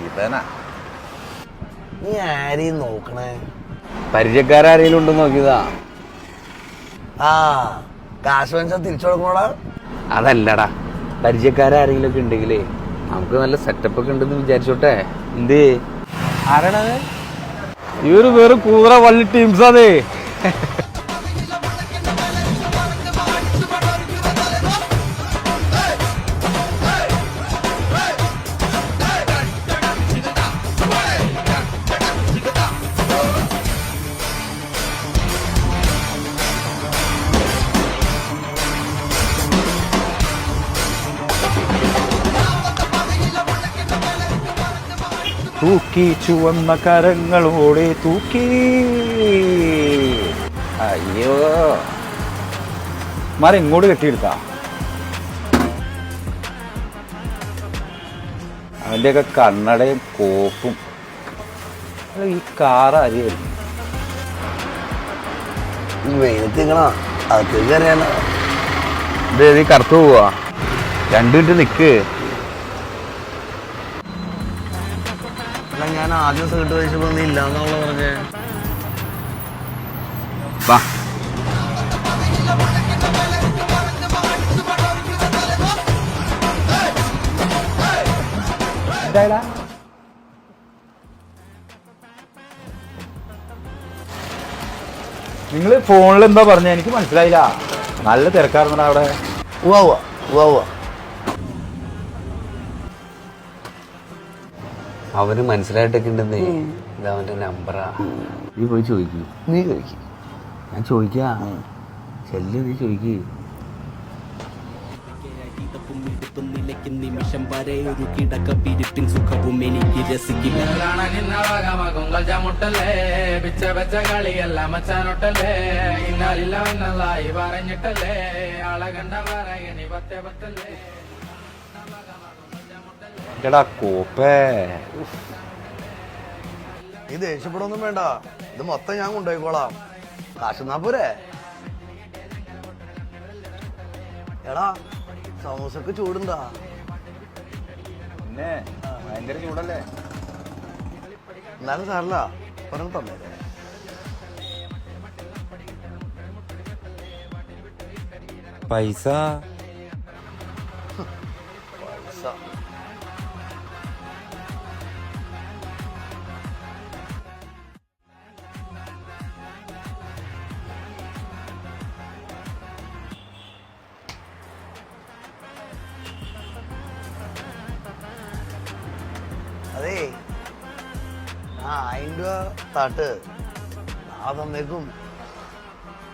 ഇതനാ നീ ആരെയും നോക്കണേ? പരിചയക്കാരെങ്കിലും ഉണ്ടെന്ന് നോക്കിയതാ. ആ കാശ് വാങ്ങിച്ചാൽ തിരിച്ചു കൊടുക്കണോടാ? അതല്ലടാ, പരിചയക്കാരെങ്കിലും ഒക്കെ ഉണ്ടെങ്കിലേ നമുക്ക് നല്ല സെറ്റപ്പ് ഒക്കെ ഉണ്ടെന്ന് വിചാരിച്ചോട്ടെ. എന്തേ ആരാണത്? ഇവര് വേറെ കൂറ വള്ളി ടീംസ് അതെ. തൂക്കി ചുവന്ന കരങ്ങളോടെ തൂക്കി. അയ്യോ മരം ഇങ്ങോട്ട് കെട്ടിയെടുത്താ. അവന്റെയൊക്കെ കണ്ണടയും കോപ്പും. ഈ കാറ് അറിയായിരുന്നു. വെയിലത്തിക്കണ അകത്തേക്ക് അറിയാലോ. ഇത് കറുത്തു പോവാ. 2 മിനിറ്റ് നിക്ക്. ഞാൻ ആദ്യം സീട്ട് കഴിച്ചപ്പോ നീ ഇല്ലാന്നുള്ള പറഞ്ഞേ. വാ നിങ്ങള് ഫോണിൽ എന്താ പറഞ്ഞ? എനിക്ക് മനസ്സിലായില്ല. നല്ല തിരക്കാർന്നടാ അവിടെ. അവന് മനസ്സിലായിട്ടൊക്കെ ഉണ്ടെന്നേ. ഇതവന്റെ നമ്പറാ. നീ പോയി ചോദിക്കൂ. നീ ചോദിക്ക. ഞാൻ ചോദിക്കാം. ചെല്ലു, നീ ചോദിക്കൂ. നിമിഷം വരെ ഒരു കിടക്ക പിരിപ്പിൻ സുഖവും എനിക്ക് രസിക്കില്ല. കോപ്പേ നീ ദേഷ്യപ്പെടൊന്നും വേണ്ട. ഇത് മൊത്തം ഞാൻ കൊണ്ടുപോയിക്കോളാം. കാശുന്നാ പോരെ? എടാ സമൂസക്ക് ചൂടുണ്ടാ? പിന്നെ ഭയങ്കര ചൂടല്ലേ. എന്നാലും സാറില്ല പറഞ്ഞു തന്നേരെ. പൈസ അതേ 1000 രൂപ താട്ട് ആ തന്നേക്കും.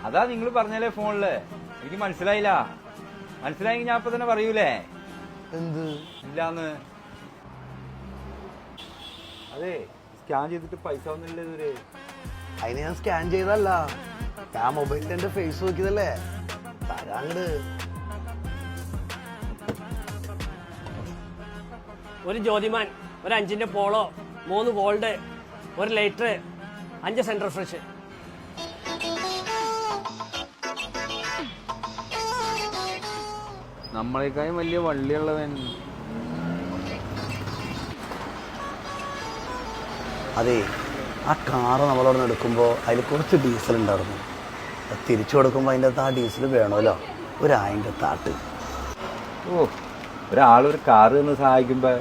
അതാ നിങ്ങൾ പറഞ്ഞല്ലേ ഫോണില്. എനിക്ക് മനസ്സിലായില്ല. മനസ്സിലായെങ്കിൽ ഞാൻ ഇപ്പൊ തന്നെ പറയൂലേ. എന്ത് ഇല്ലാന്ന്? അതെ സ്കാൻ ചെയ്തിട്ട് പൈസ ഒന്നുമില്ല ഇതുവരെ. അതിന് ഞാൻ സ്കാൻ ചെയ്തല്ല, ഞാൻ മൊബൈലിൽ എന്റെ ഫേസ് നോക്കിയതല്ലേ. തരാങ്ങട്. ഒരു ജ്യോതിമാൻ, ഒരു 5-ന്റെ പോളോ, 3 ഗോൾഡ്, ഒരു ലൈറ്റർ, 5 സെന്റർ ഫ്രഷ്. നമ്മളെക്കാളും വലിയ വള്ളിയുള്ളവൻ. അതെ ആ കാറ് നമ്മളവിടെ നിന്ന് എടുക്കുമ്പോൾ അതിൽ കുറച്ച് ഡീസൽ ഉണ്ടായിരുന്നു. അത് തിരിച്ചു കൊടുക്കുമ്പോൾ അതിൻ്റെ അകത്ത് ആ ഡീസൽ വേണമല്ലോ. ഒരു 1000 താട്ട്. ഓ, ഒരാളൊരു കാറ് നിന്ന് സഹായിക്കുമ്പോ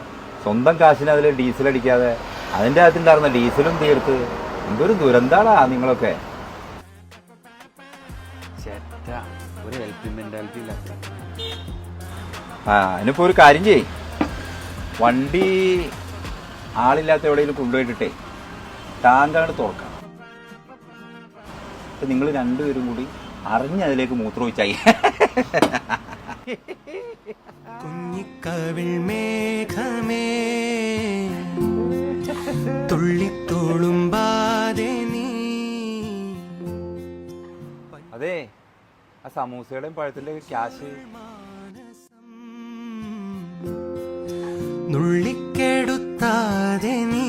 സ്വന്തം കാശിന് അതിൽ ഡീസൽ അടിക്കാതെ അതിൻ്റെ അകത്തുണ്ടായിരുന്ന ഡീസലും തീർത്ത് എന്തൊരു ദുരന്താടാ നിങ്ങളൊക്കെ. ചേട്ടാ ഒരു ഹെൽപ്പിംഗ് മെന്റാലിറ്റി ഇല്ല. അതിനിപ്പോ ഒരു കാര്യം ചെയ്യ്. വണ്ടി ആളില്ലാത്ത എവിടെയെങ്കിലും കൊണ്ടുപോയിട്ടിട്ടേ ടാങ്കാണ് തുറക്കാം. അപ്പൊ നിങ്ങൾ രണ്ടുപേരും കൂടി അറിഞ്ഞ് അതിലേക്ക് മൂത്രമൊഴിച്ചായി. കുഞ്ഞിക്കവിൾ മേഘമേ തുള്ളിത്തോളുമ്പാതെ നീ. അതെ ആ സമൂസയുടെയും പഴത്തിന്റെ ക്യാഷ് നുള്ളിക്കെടുത്താതെ നീ.